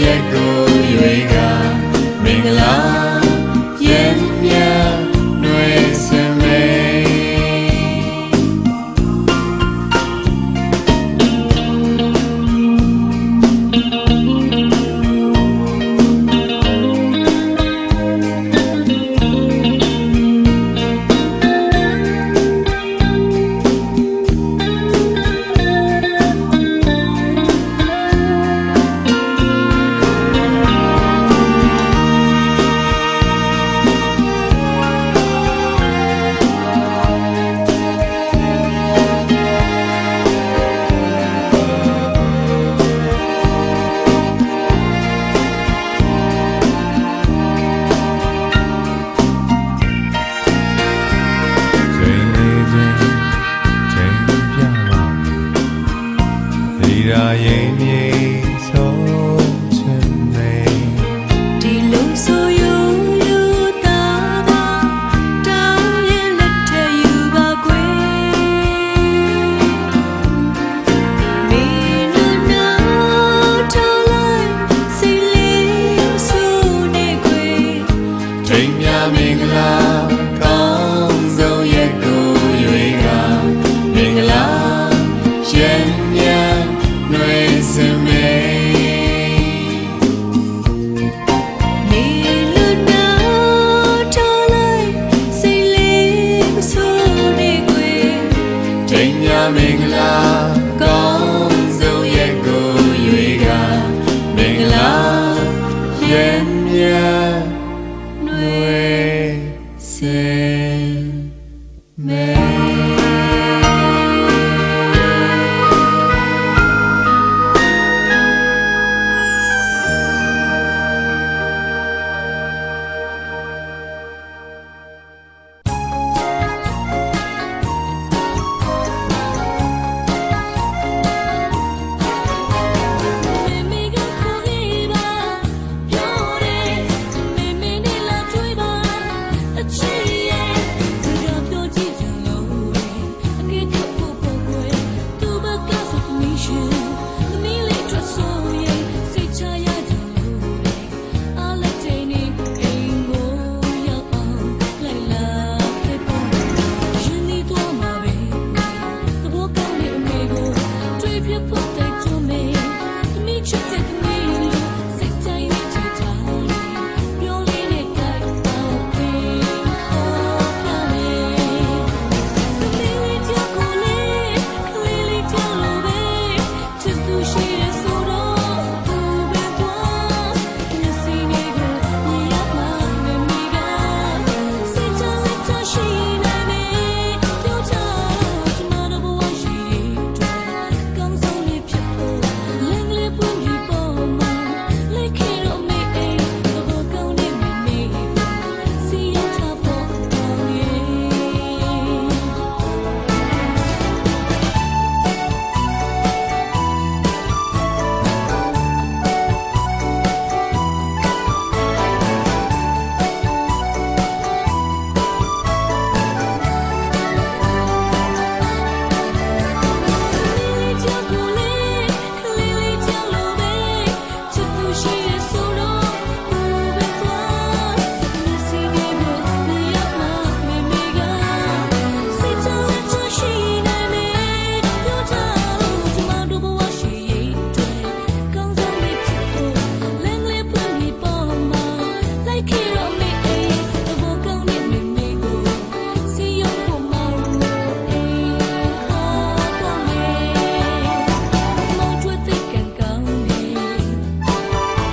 ရဲ့ကိုရွေကမင်္ဂလာရဲ့မြတ်ຫນွေစမေရာရင်မြေဆုံးချင်နေဒီလိုဆိုယူလူသားသာတောင်းရင်လက်ထက်ယူပါကွယ်မင်းတို့နောက်ထားလိုက်စိတ်လေးဆူနေခွေချိန်များမင်္ဂလာကောင်းဆုံးရဲ့ကိုရွေကမင်္ဂလာရဲ့မြတ်ຫນွေစမေနေလူနာထားလိုက်စိတ်လေးမဆိုးနေခွေချိန်များမင်္ဂလာကောင်းဆုံးရဲ့ကိုရွေကမင်္ဂလာရဲ့မြတ်